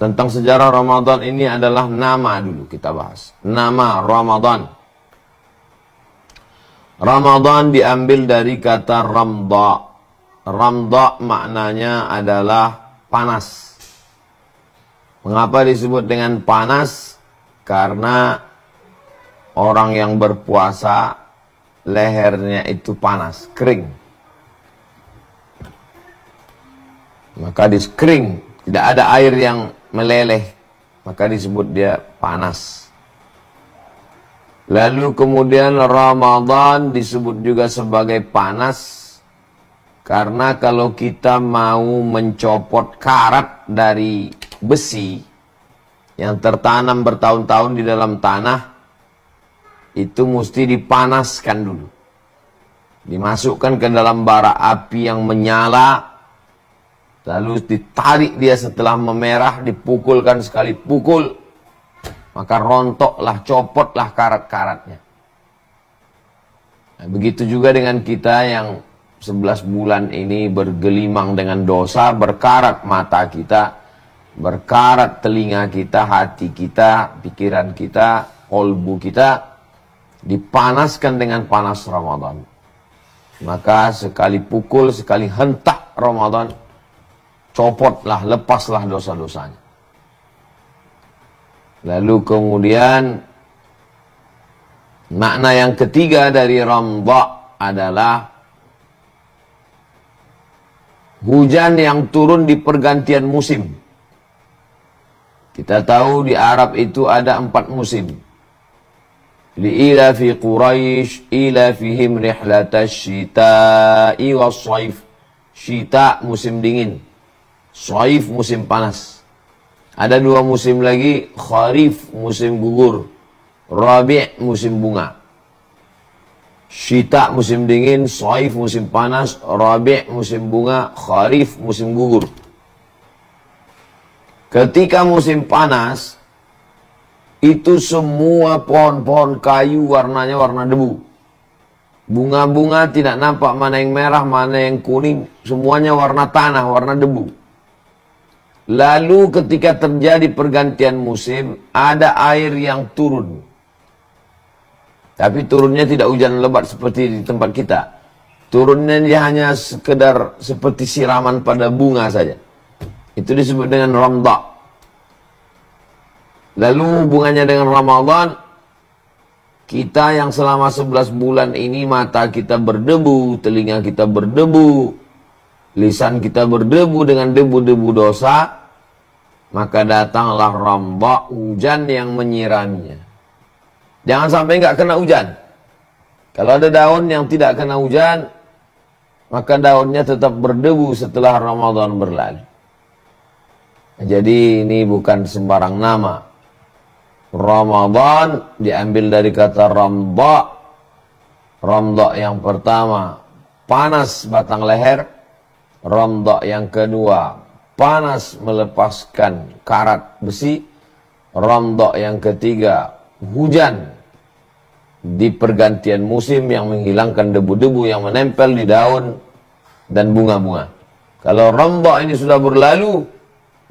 tentang sejarah Ramadan ini adalah nama dulu kita bahas. Nama Ramadan. Ramadan diambil dari kata ramda. Ramda maknanya adalah panas. Mengapa disebut dengan panas? Karena orang yang berpuasa lehernya itu panas, kering. Maka kering, tidak ada air yang meleleh, maka disebut dia panas. Lalu kemudian Ramadan disebut juga sebagai panas karena kalau kita mau mencopot karat dari besi yang tertanam bertahun-tahun di dalam tanah, itu mesti dipanaskan dulu. Dimasukkan ke dalam bara api yang menyala, lalu ditarik dia setelah memerah, dipukulkan sekali pukul, maka rontoklah, copotlah karat-karatnya. Nah, begitu juga dengan kita yang 11 bulan ini bergelimang dengan dosa, berkarat mata kita, berkarat telinga kita, hati kita, pikiran kita, kolbu kita, dipanaskan dengan panas Ramadan. Maka sekali pukul, sekali hentak Ramadan, copotlah, lepaslah dosa-dosanya. Lalu kemudian makna yang ketiga dari ramda adalah hujan yang turun di pergantian musim. Kita tahu di Arab itu ada 4 musim. Li'ilafi Quraisy ilafihim rihlatash syita'i was-shaif. Syita musim dingin, shaif musim panas. Ada 2 musim lagi, kharif musim gugur, rabi' musim bunga. Syita musim dingin, shaif musim panas, rabi' musim bunga, kharif musim gugur. Ketika musim panas, itu semua pohon-pohon kayu warnanya warna debu. Bunga-bunga tidak nampak mana yang merah, mana yang kuning, semuanya warna tanah, warna debu. Lalu ketika terjadi pergantian musim, ada air yang turun. Tapi turunnya tidak hujan lebat seperti di tempat kita. Turunnya dia hanya sekedar seperti siraman pada bunga saja. Itu disebut dengan ramda. Lalu hubungannya dengan Ramadan, kita yang selama 11 bulan ini mata kita berdebu, telinga kita berdebu, lisan kita berdebu dengan debu-debu dosa, maka datanglah ramda, hujan yang menyiraminya. Jangan sampai nggak kena hujan. Kalau ada daun yang tidak kena hujan, maka daunnya tetap berdebu setelah Ramadan berlalu. Jadi ini bukan sembarang nama. Ramadan diambil dari kata ramda. Ramda yang pertama, panas batang leher. Ramda yang kedua, panas melepaskan karat besi. Ramda yang ketiga, hujan di pergantian musim yang menghilangkan debu-debu yang menempel di daun dan bunga-bunga. Kalau ramda ini sudah berlalu,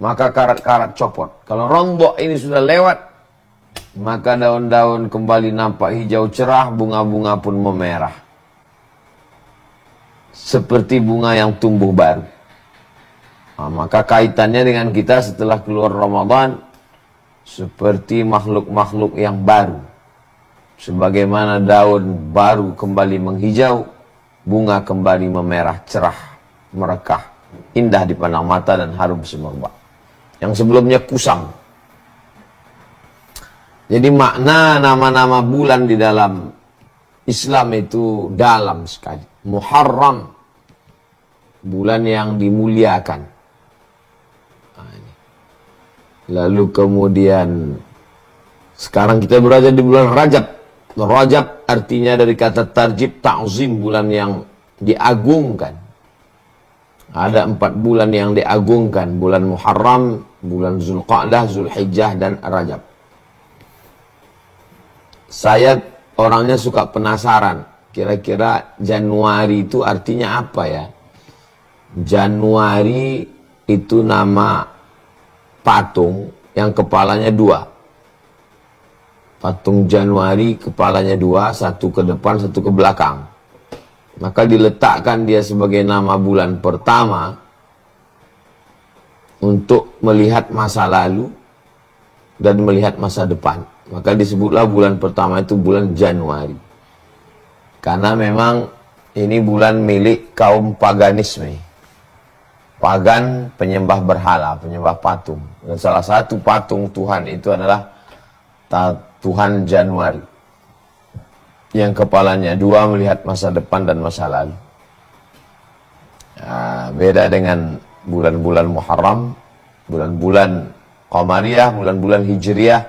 maka karat-karat copot. Kalau ramda ini sudah lewat, maka daun-daun kembali nampak hijau cerah, bunga-bunga pun memerah. Seperti bunga yang tumbuh baru. Nah, maka kaitannya dengan kita setelah keluar Ramadan, seperti makhluk-makhluk yang baru. Sebagaimana daun baru kembali menghijau, bunga kembali memerah cerah, merekah, indah dipandang mata dan harum semerbak. Yang sebelumnya kusam. Jadi makna nama-nama bulan di dalam Islam itu dalam sekali. Muharram, bulan yang dimuliakan. Lalu kemudian sekarang kita berada di bulan Rajab. Rajab artinya dari kata tarjib, ta'zim, bulan yang diagungkan. Ada 4 bulan yang diagungkan. Bulan Muharram, bulan Zulqa'dah, Zulhijjah, dan Rajab. Saya orangnya suka penasaran. Kira-kira Januari itu artinya apa ya? Januari itu nama patung yang kepalanya dua. Patung Januari kepalanya dua, satu ke depan, satu ke belakang. Maka diletakkan dia sebagai nama bulan pertama untuk melihat masa lalu dan melihat masa depan. Maka disebutlah bulan pertama itu bulan Januari. Karena memang ini bulan milik kaum paganisme. Pagan, penyembah berhala, penyembah patung. Dan salah satu patung Tuhan itu adalah Tuhan Januari. Yang kepalanya dua melihat masa depan dan masa lalu. Beda dengan bulan-bulan Muharram, bulan-bulan Qamariyah, bulan-bulan Hijriyah,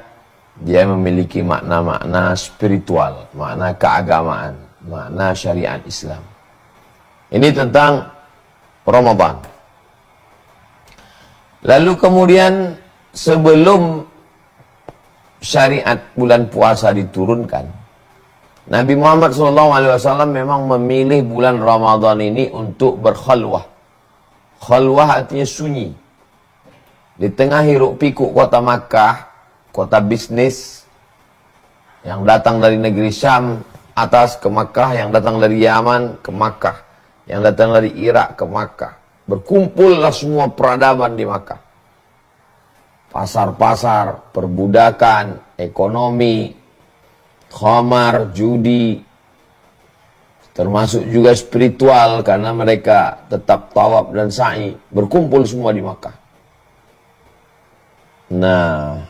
dia memiliki makna-makna spiritual, makna keagamaan, makna syariat Islam. Ini tentang Ramadan. Lalu kemudian sebelum syariat bulan puasa diturunkan, Nabi Muhammad SAW memang memilih bulan Ramadan ini untuk berkhalwah. Khalwah artinya sunyi. Di tengah hiruk pikuk kota Makkah, kota bisnis, yang datang dari negeri Syam atas ke Makkah, yang datang dari Yaman ke Makkah, yang datang dari Irak ke Makkah. Berkumpullah semua peradaban di Makkah. Pasar-pasar, perbudakan, ekonomi, khamar, judi, termasuk juga spiritual karena mereka tetap tawaf dan sa'i, berkumpul semua di Makkah. Nah,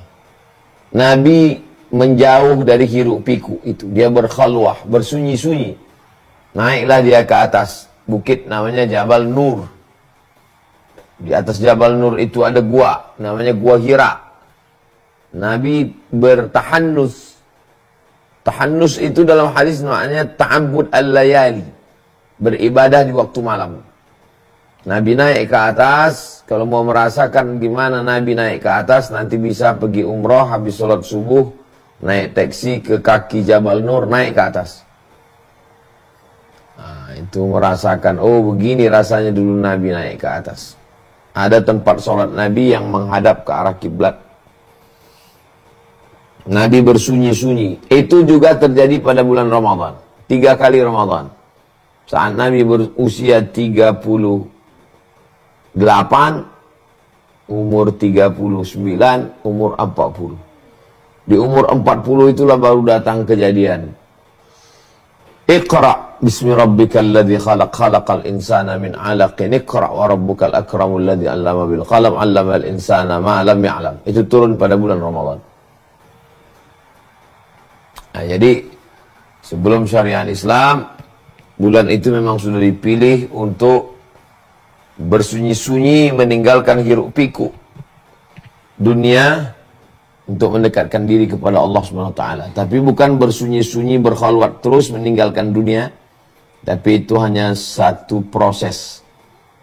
Nabi menjauh dari hiruk pikuk itu, dia berkhalwah, bersunyi-sunyi. Naiklah dia ke atas bukit namanya Jabal Nur. Di atas Jabal Nur itu ada gua, namanya Gua Hira. Nabi bertahannus. Tahannus itu dalam hadis maknanya ta'abbud al-layali, beribadah di waktu malam. Nabi naik ke atas. Kalau mau merasakan gimana Nabi naik ke atas, nanti bisa pergi umroh habis sholat subuh, naik taksi ke kaki Jabal Nur, naik ke atas. Nah, itu merasakan, oh begini rasanya dulu Nabi naik ke atas. Ada tempat sholat Nabi yang menghadap ke arah kiblat. Nabi bersunyi-sunyi. Itu juga terjadi pada bulan Ramadan. 3 kali Ramadan. Saat Nabi berusia 38, umur 39, umur 40. Di umur 40 itulah baru datang kejadian. Iqra' bismi rabbikal ladzi khalaq, khalaqal insana min 'alaqin. Iqra' wa rabbukal akramul ladzi 'allama bil qalam, 'allamal insana ma lam ya'lam. Itu turun pada bulan Ramadan. Nah, jadi sebelum syariat Islam, bulan itu memang sudah dipilih untuk bersunyi-sunyi, meninggalkan hiruk pikuk dunia untuk mendekatkan diri kepada Allah SWT. Tapi bukan bersunyi-sunyi, berkhalwat terus meninggalkan dunia, tapi itu hanya satu proses.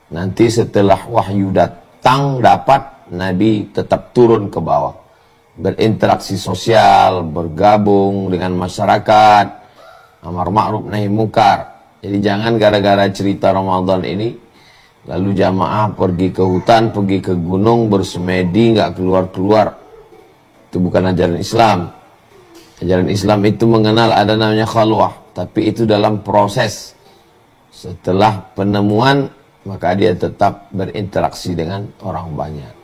Nanti setelah wahyu datang, dapat, Nabi tetap turun ke bawah, berinteraksi sosial, bergabung dengan masyarakat, amar ma'ruf nahi munkar. Jadi jangan gara-gara cerita Ramadan ini lalu jamaah pergi ke hutan, pergi ke gunung, bersemedi, nggak keluar-keluar. Itu bukan ajaran Islam. Ajaran Islam itu mengenal ada namanya khalwah, tapi itu dalam proses. Setelah penemuan, maka dia tetap berinteraksi dengan orang banyak.